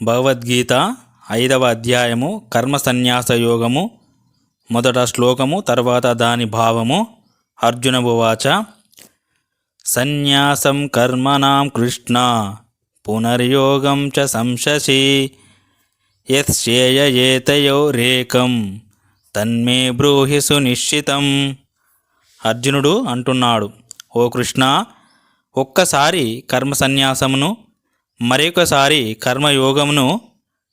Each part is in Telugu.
భగవద్గీత 5వ అధ్యాయము కర్మ సన్యాస యోగము. మొదట శ్లోకము, తర్వాత దాని భావము. అర్జున ఉవాచ: సన్యాసం కర్మణాం కృష్ణ పునర్యోగం చ సంశసి యశ్చేయయేతయోరేకం తన్మే బ్రూహి సునిశ్చితం. అర్జునుడు అంటున్నాడు, ఓ కృష్ణ, ఒక్కసారి కర్మ సన్యాసమును మరొకసారి కర్మయోగమును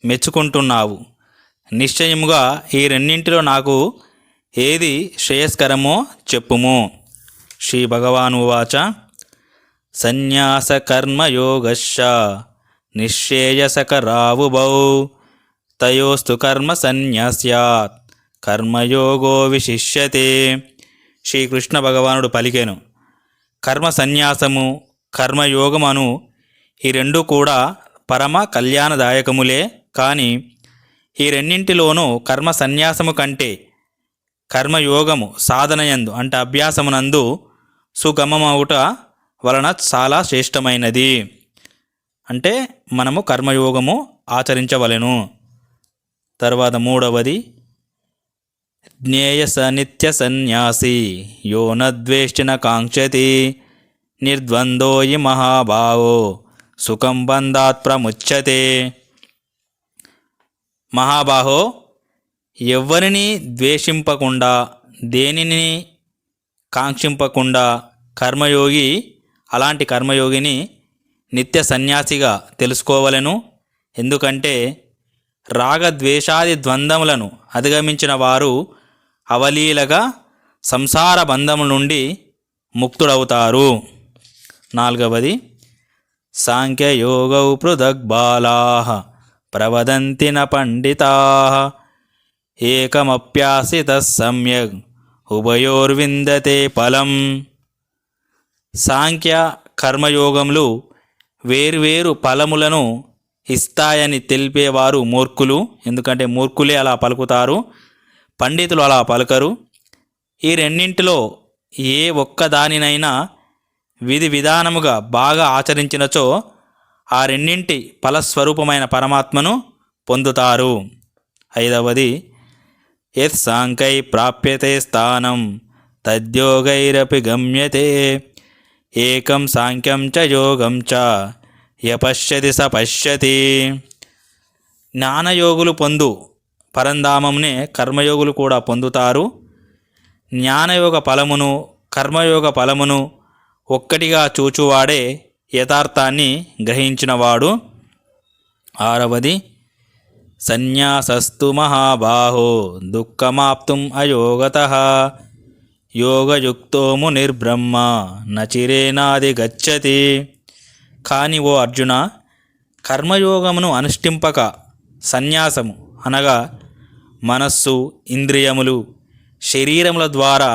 మెచ్చుకుంటున్నావు. నిశ్చయముగా ఈ రెండింటిలో నాకు ఏది శ్రేయస్కరమో చెప్పుము. శ్రీ భగవాను వాచ: సన్యాస కర్మయోగశ్చ నిశ్రేయసకరావుభౌ తయోస్తు కర్మ సన్యాస్యాత్ కర్మయోగో విశిష్యతే. శ్రీకృష్ణ భగవానుడు పలికెను, కర్మ సన్యాసము కర్మయోగమను ఈ రెండు కూడా పరమ కళ్యాణదాయకములే. కానీ ఈ రెండింటిలోనూ కర్మ సన్యాసము కంటే కర్మయోగము సాధనయందు అంటే అభ్యాసమునందు సుగమమవుట వలన చాలా శ్రేష్టమైనది. అంటే మనము కర్మయోగము ఆచరించవలెను. తర్వాత మూడవది, జ్ఞేయస నిత్య సన్యాసి యో నద్వేష్టిన కాంక్షతి నిర్ద్వంద్వోయి మహాభావో సుఖం బంధాత్ ప్రముచ్యతే. మహాబాహో, ఎవ్వరిని ద్వేషింపకుండా దేనిని కాంక్షింపకుండా కర్మయోగి, అలాంటి కర్మయోగిని నిత్య సన్యాసిగా తెలుసుకోవలెను. ఎందుకంటే రాగద్వేషాది ద్వంద్వములను అధిగమించిన వారు అవలీలగా సంసార బంధము నుండి ముక్తుడవుతారు. నాలుగవది, సాంఖ్యయోగౌ పృథగ్బాలాః ప్రవదంతి న పండితాః ఏకమప్యాసితః సమ్యగ్ ఉభయోర్విందతే ఫలం. సాంఖ్య కర్మయోగములు వేర్వేరు ఫలములను ఇస్తాయని తెలిపేవారు మూర్ఖులు. ఎందుకంటే మూర్ఖులే అలా పలుకుతారు, పండితులు అలా పలకరు. ఈ రెండింటిలో ఏ ఒక్కదానినైనా విధి విధానముగా బాగా ఆచరించినచో ఆ రెండింటి ఫలస్వరూపమైన పరమాత్మను పొందుతారు. ఐదవది, యత్ సాంఖ్యై ప్రాప్యతే స్థానం తద్యోగైరపి గమ్యతే ఏకం సాంఖ్యం చ యోగం చ యపశ్యతి స పశ్యతి. జ్ఞానయోగులు పొందు పరంధామమునే కర్మయోగులు కూడా పొందుతారు. జ్ఞానయోగ ఫలమును కర్మయోగ ఫలమును ఒక్కటిగా చూచువాడే యథార్థాన్ని గ్రహించినవాడు. ఆరవది, సన్యాసస్తు మహాబాహో దుఃఖమాప్తుం అయోగతః యోగయుక్తో మునిర్బ్రహ్మ నచిరేనాది గచ్చతి. కాని ఓ అర్జున, కర్మయోగమును అనుష్ఠింపక సన్యాసము అనగా మనస్సు, ఇంద్రియములు, శరీరముల ద్వారా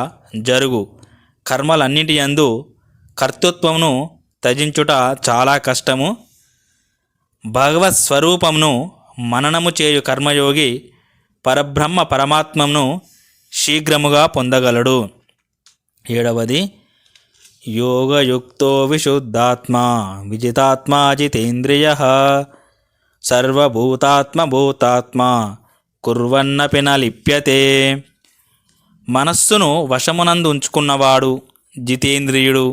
జరుగు కర్మలన్నిటి యందు కర్తృత్వమును త్యజించుట చాలా కష్టము. భగవత్ స్వరూపమును మననము చేయు కర్మయోగి పరబ్రహ్మ పరమాత్మను శీఘ్రముగా పొందగలడు. ఏడవది, యోగయుక్తో విశుద్ధాత్మా విజితాత్మా జితేంద్రియః సర్వభూతాత్మభూతాత్మా కుర్వన్నపి న లిప్యతే. మనస్సును వశమునందు ఉంచుకున్నవాడు, జితేంద్రియుడు,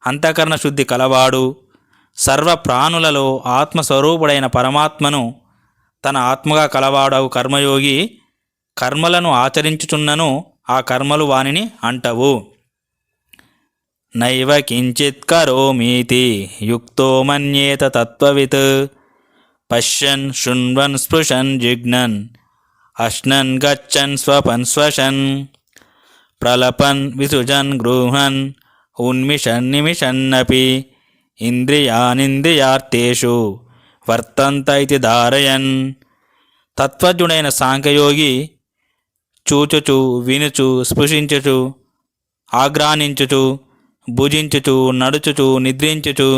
అంతఃకరణ శుద్ధి కలవాడు, సర్వప్రాణులలో ఆత్మస్వరూపుడైన పరమాత్మను తన ఆత్మగా కలవాడవు కర్మయోగి కర్మలను ఆచరించుచున్నను ఆ కర్మలు వానిని అంటవు. నైవ కించిత్ కరోమీతి యుక్తో మన్యేత తత్వవిత్ పశ్యన్ శృణ్వన్ స్పృశన్ జిఘ్నన్ అశ్నన్ గచ్చన్ స్వపన్ శ్వసన్ ప్రలపన్ విసృజన్ గృహన్ ఉన్మిషన్ నిమిషన్నపి ఇంద్రియానింద్రియార్థేషు వర్తంత ఇతి ధారయన్. తత్వజ్ఞుడైన సాంఖ్యయోగి చూచుచు, వినుచు, స్పృశించుచు, ఆగ్రానించుచు, భుజించుచు, నడుచుచు, నిద్రించుచు,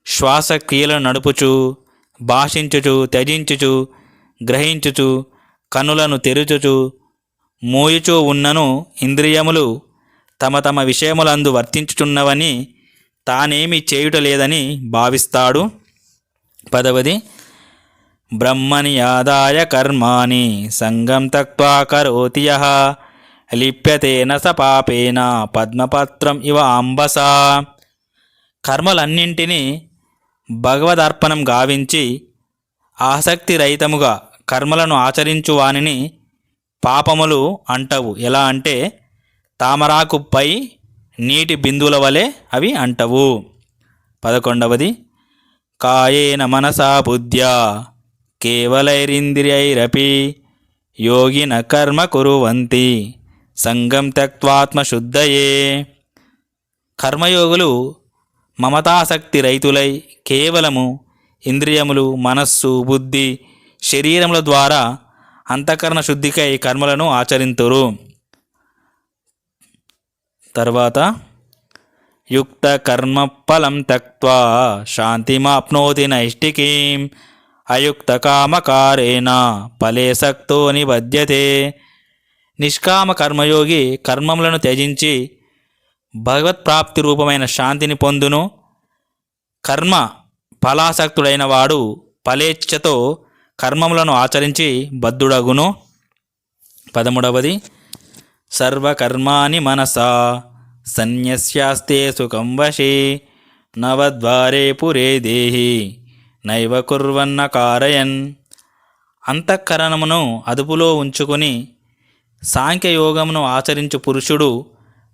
శ్వాసక్రియలను నడుపుచు, భాషించుచు, త్యజించుచు, గ్రహించుచు, కనులను తెరుచుచు, మూయుచూ ఉన్నను ఇంద్రియములు తమ తమ విషయములందు వర్తించుచున్నవని తానేమి చేయుటలేదని భావిస్తాడు. పదవది, బ్రహ్మని ఆదాయ కర్మాణి సంగం త్యక్త్వా కరోతి యః లిప్యతేన స పాపేన పద్మపత్రం ఇవ అంబసా. కర్మలన్నింటినీ భగవదర్పణం గావించి ఆసక్తి రహితముగా కర్మలను ఆచరించు వానిని పాపములు అంటవు. ఎలా అంటే తామరాకుపై నీటి బిందువుల వలె అవి అంటవు. 11వది కాయేన మనసా బుద్ధ్యా కేవలైరింద్రియైరపి యోగిన కర్మ కురువంతి సంగం త్యక్త్వాత్మశుద్ధయే. కర్మయోగులు మమతాసక్తి రైతులై కేవలము ఇంద్రియములు, మనస్సు, బుద్ధి, శరీరముల ద్వారా అంతఃకరణ శుద్ధికై కర్మలను ఆచరింతురు. తర్వాత యుక్త కర్మ ఫలం త్యక్త్వా శాంతిమాప్నోతి నైష్టికీం అయుక్త కామకారేణ ఫలే సక్తో నిబధ్యతే. నిష్కామ కర్మయోగి కర్మములను త్యజించి భగవత్ప్రాప్తి రూపమైన శాంతిని పొందును. కర్మ ఫలాసక్తుడైన వాడు ఫలేచ్ఛతో కర్మములను ఆచరించి బద్ధుడగును. 13వది సర్వకర్మాణి మనసా సన్యస్యాస్తే సుఖం వశే నవద్వారే పురే దేహి నైవ కుర్వన్న కారయన్. అంతఃకరణమును అదుపులో ఉంచుకుని సాంఖ్యయోగమును ఆచరించు పురుషుడు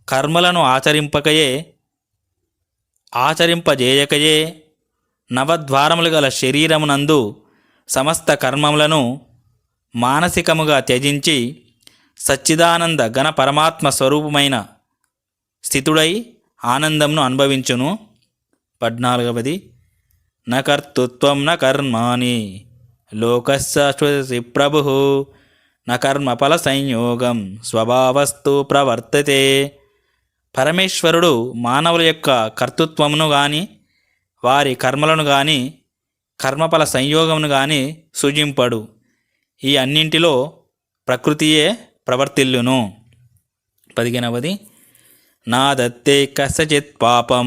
కర్మలను ఆచరింపజేయకయే నవద్వారములు గల శరీరమునందు సమస్త కర్మములను మానసికముగా త్యజించి సచ్చిదానంద ఘన పరమాత్మ స్వరూపమైన స్థితుడై ఆనందమును అనుభవించును. 14వది న కర్తృత్వం న కర్మాణి లోకస్య ప్రభు న కర్మఫల సంయోగం స్వభావస్తు ప్రవర్తతే. పరమేశ్వరుడు మానవుల యొక్క కర్తృత్వమును గాని వారి కర్మలను గాని కర్మఫల సంయోగమును గాని సూచింపడు. ఈ అన్నింటిలో ప్రకృతియే ప్రవర్తిల్లును. 15వది నా దత్తే కస్యచిత్ పాపం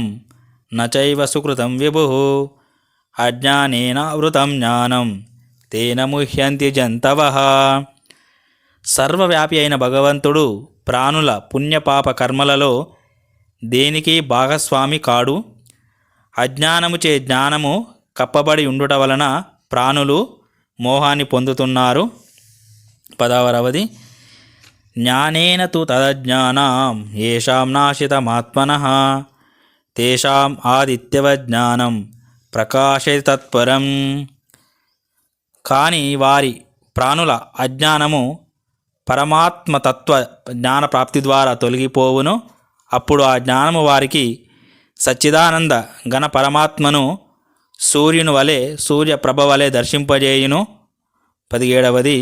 నచైవ సుకృతం విభు అజ్ఞానేన వృతం జ్ఞానం తేన ముహ్యంతి జంతవః. సర్వవ్యాపి అయిన భగవంతుడు ప్రాణుల పుణ్యపాప కర్మలలో దేనికి భాగస్వామి కాడు. అజ్ఞానముచే జ్ఞానము కప్పబడి ఉండుట వలన ప్రాణులు మోహాన్ని పొందుతున్నారు. 16వది జ్ఞానేన తు తదజ్ఞానం ఏషాం నాశితమాత్మనః తేషాం ఆదిత్యవజ్ఞానం ప్రకాశయతి తత్పరం. కానీ వారి ప్రాణుల అజ్ఞానము పరమాత్మతత్వ జ్ఞాన ప్రాప్తి ద్వారా తొలగిపోవును. అప్పుడు ఆ జ్ఞానము వారికి సచ్చిదానంద ఘన పరమాత్మను సూర్యుని వలె సూర్యప్రభ వలె దర్శింపజేయును. 17వది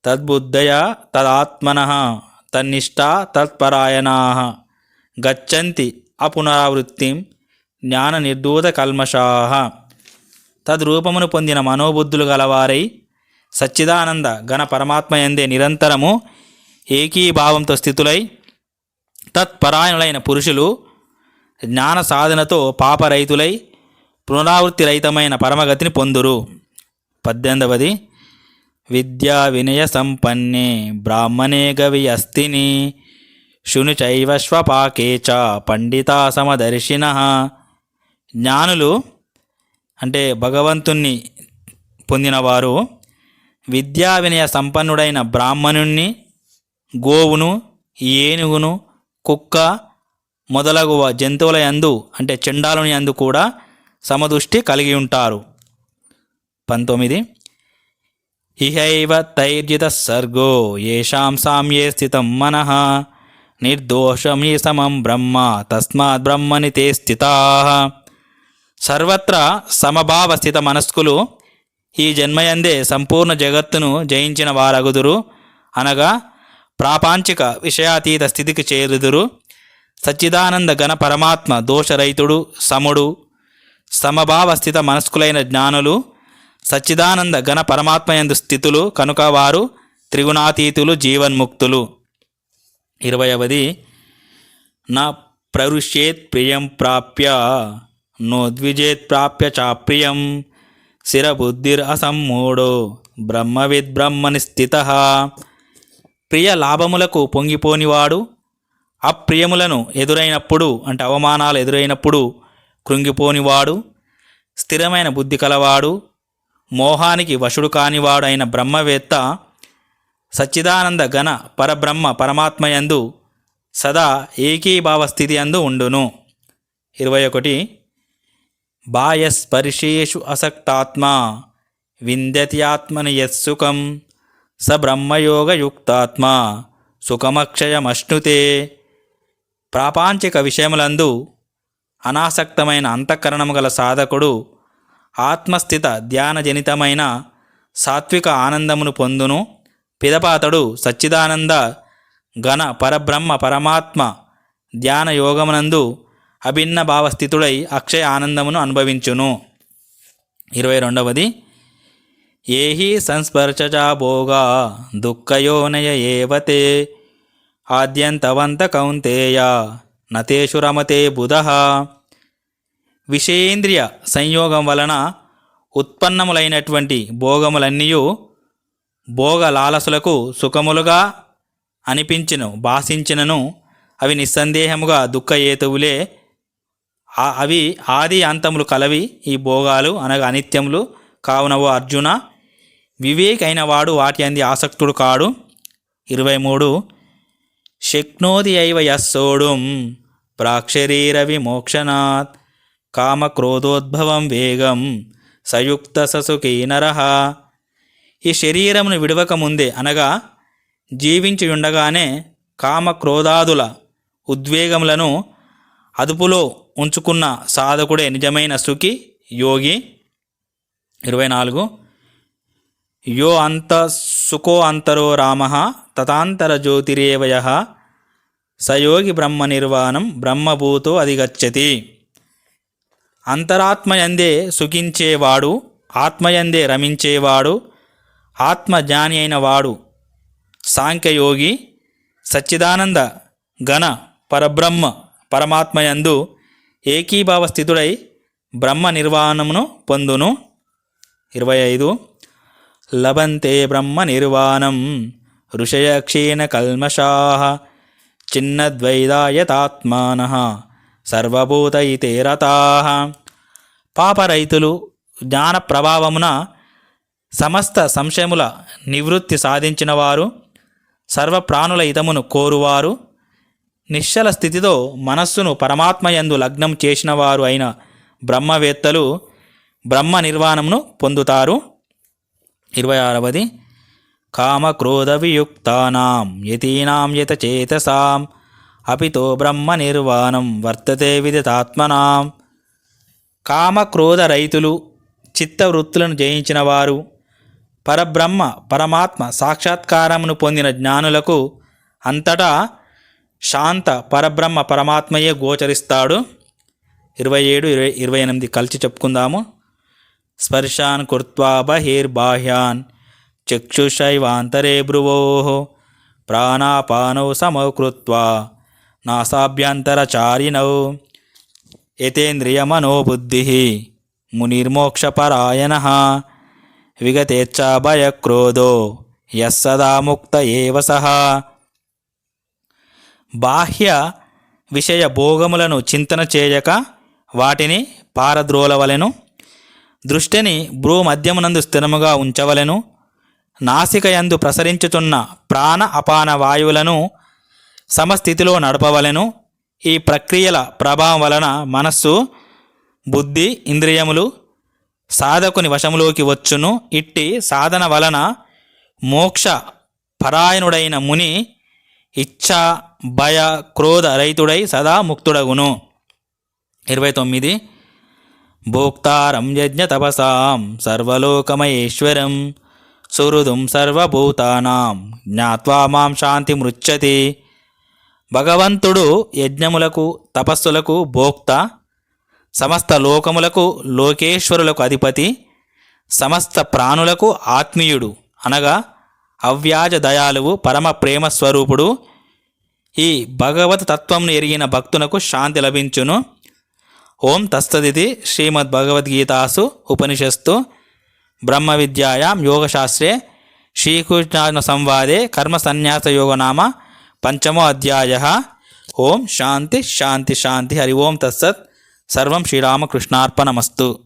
తద్బుద్ధయ తదాత్మనః తన్నిష్టా తత్పరాయణాః గచ్చంతి అపునరావృత్తిం జ్ఞాన నిర్ధూత కల్మషాః. తద్రూపమును పొందిన మనోబుద్ధులు గలవారై సచ్చిదానంద ఘన పరమాత్మయందే నిరంతరము ఏకీభావంతో స్థితులై తత్పరాయణులైన పురుషులు జ్ఞాన సాధనతో పాపరహితులై పునరావృత్తి రహితమైన పరమగతిని పొందురు. 18వది విద్యా వినయ సంపన్నే బ్రాహ్మణే గవి అస్తిని శుని చైవ శ్వపాకే చ పండితా సమదర్శినః. జ్ఞానులు అంటే భగవంతుణ్ణి పొందినవారు విద్యా వినయ సంపన్నుడైన బ్రాహ్మణుణ్ణి, గోవును, ఏనుగును, కుక్క మొదలగు జంతువుల యందు అంటే చండాలుని యందు కూడా సమదృష్టి కలిగి ఉంటారు. 19 ఇహైవ తైర్జిత సర్గో ఏషాం సామ్యే స్థితం మనః నిర్దోషం హి సమం బ్రహ్మ తస్మాత్ బ్రహ్మని తే స్థితాః. సర్వత్రా సమభావ స్థిత మనస్కులు ఈ జన్మయందే సంపూర్ణ జగత్తును జయించిన వారగుదురు, అనగా ప్రాపంచిక విషయాతీత స్థితికి చేరుదురు. సచ్చిదానంద ఘన పరమాత్మ దోషరహితుడు, సముడు, సమభావ స్థిత మనస్కులైన జ్ఞానులు సచ్చిదానంద ఘన పరమాత్మయందు స్థితులు కనుక వారు త్రిగుణాతీతులు, జీవన్ముక్తులు. 20వది నా ప్రరుష్యేత్ ప్రియం ప్రాప్య నోద్విజేత్ ప్రాప్య చాప్రియం స్థిరబుద్ధిర్ అసమ్మూఢో బ్రహ్మవిద్ బ్రహ్మని స్థితః. ప్రియ లాభములకు పొంగిపోనివాడు, అప్రియములను ఎదురైనప్పుడు అంటే అవమానాలు ఎదురైనప్పుడు కృంగిపోనివాడు, స్థిరమైన బుద్ధి కలవాడు, మోహానికి వశుడు కానివాడు అయిన బ్రహ్మవేత్త సచ్చిదానంద ఘన పరబ్రహ్మ పరమాత్మయందు సదా ఏకీభావ స్థితి అందు ఉండును. 21. బాహ్యస్పర్శేషు అసక్తాత్మా విందతి ఆత్మని యత్సుఖం స బ్రహ్మయోగయుక్తాత్మా సుఖమక్షయమశ్నుతే. ప్రాపంచిక విషయములందు అనాసక్తమైన అంతఃకరణము గల సాధకుడు ఆత్మస్థిత ధ్యానజనితమైన సాత్విక ఆనందమును పొందును. పిదపాతడు సచ్చిదానంద ఘన పరబ్రహ్మ పరమాత్మ ధ్యాన యోగమునందు అభిన్న భావస్థితుడై అక్షయ ఆనందమును అనుభవించును. 22. ఏహి సంస్పర్శజా భోగా దుఃఖయోనయ ఏవతే ఆద్యంతవంత కౌంతేయ నతేషు రమతే బుధః. విషయేంద్రియ సంయోగం వలన ఉత్పన్నములైనటువంటి భోగములన్నీయు భోగ లాలసులకు సుఖములుగా అనిపించును భాషించినను అవి నిస్సందేహముగా దుఃఖహేతువులే. అవి ఆది అంతములు కలవి. ఈ భోగాలు అనగా అనిత్యములు కావునవో అర్జున, వివేకైన వాడు వాటి అంది ఆసక్తుడు కాడు. 23. శక్నోతి ఐవ యస్సోఢుం ప్రాక్శరీర విమోక్షణాత్ కామక్రోధోద్భవం వేగం సయుక్త ససుఖీ నరః. ఈ శరీరమును విడవకముందే అనగా జీవించి ఉండగానే కామక్రోధాదుల ఉద్వేగములను అదుపులో ఉంచుకున్న సాధకుడే నిజమైన సుఖి యోగి. 24. యో అంత సుఖో అంతరో రామః తథాంతర జ్యోతిరేవ యః సయోగి బ్రహ్మ నిర్వాణం బ్రహ్మభూతో అధిగచ్చతి. అంతరాత్మయందే సుఖించేవాడు, ఆత్మయందే రమించేవాడు, ఆత్మజ్ఞాని అయిన వాడు సాంఖ్యయోగి. సచ్చిదానంద ఘన పరబ్రహ్మ పరమాత్మయందు ఏకీభావ స్థితుడై బ్రహ్మ నిర్వాణమును పొందును. 25. లభంతే బ్రహ్మ నిర్వాణం ఋషయ క్షీణ కల్మషాః చిన్నద్వైదాయతాత్మానః సర్వభూత ఇతే రతాః. పాపరైతులు జ్ఞాన ప్రభావమున సమస్త సంశయముల నివృత్తి సాధించినవారు, సర్వప్రాణుల హితమును కోరువారు, నిశ్చల స్థితితో మనస్సును పరమాత్మయందు లగ్నం చేసినవారు అయిన బ్రహ్మవేత్తలు బ్రహ్మ నిర్వాణమును పొందుతారు. 26. కామక్రోధ వియుక్తానాం యతీనాం యతచేతసాం అపితో బ్రహ్మ నిర్వాణం వర్తతే విదితాత్మనాం. కామక్రోధ రైతులు, చిత్తవృత్తులను జయించిన వారు, పరబ్రహ్మ పరమాత్మ సాక్షాత్కారమును పొందిన జ్ఞానులకు అంతటా శాంత పరబ్రహ్మ పరమాత్మయే గోచరిస్తాడు. 27, 28 కలిసి చెప్పుకుందాము. స్పర్శాన్ కృత్వా బహిర్బాహ్యాన్ చక్షుషైవాంతరే భ్రువోః ప్రాణాపానౌ సమౌ కృత్వా నాసాభ్యంతరచారిణౌ యతేంద్రియమనోబుద్ధిః మునిర్మోక్షపరాయణః విగతేచ్ఛా భయక్రోధో యస్సదా ముక్త ఏవ సః. బాహ్య విషయ భోగములను చింతన చేయక వాటిని పారద్రోలవలెను. దృష్టిని భ్రూమధ్యమునందు స్థిరముగా ఉంచవలెను. నాసికయందు ప్రసరించుచున్న ప్రాణ అపాన వాయువులను సమస్థితిలో నడపవలెను. ఈ ప్రక్రియల ప్రభావం వలన మనస్సు, బుద్ధి, ఇంద్రియములు సాధకుని వశములోకి వచ్చును. ఇట్టి సాధన వలన మోక్ష పరాయణుడైన ముని ఇచ్ఛా భయ క్రోధ రహితుడై సదా ముక్తుడగును. 29. భోక్తారం యజ్ఞ తపసాం సర్వలోకమహేశ్వరం సుహృదుం సర్వభూతానాం జ్ఞాత్వా మాం శాంతి మృచ్చతి. భగవంతుడు యజ్ఞములకు తపస్సులకు భోక్త, సమస్త లోకములకు లోకేశ్వరులకు అధిపతి, సమస్త ప్రాణులకు ఆత్మీయుడు అనగా అవ్యాజ దయాలువు పరమ ప్రేమ స్వరూపుడు. ఈ భగవత్ తత్వంను ఎరిగిన భక్తునకు శాంతి లభించును. ఓం తస్తదితి శ్రీమద్భగవద్గీతాసు ఉపనిషత్తు బ్రహ్మ విద్యాయాం యోగశాస్త్రే శ్రీకృష్ణ సంవాదే కర్మసన్యాసయోగ నామ పంచమో అధ్యాయः. ఓం శాంతి శాంతి శాంతి. హరి ఓం తత్సత్. సర్వం శ్రీరామకృష్ణార్పణమస్తు.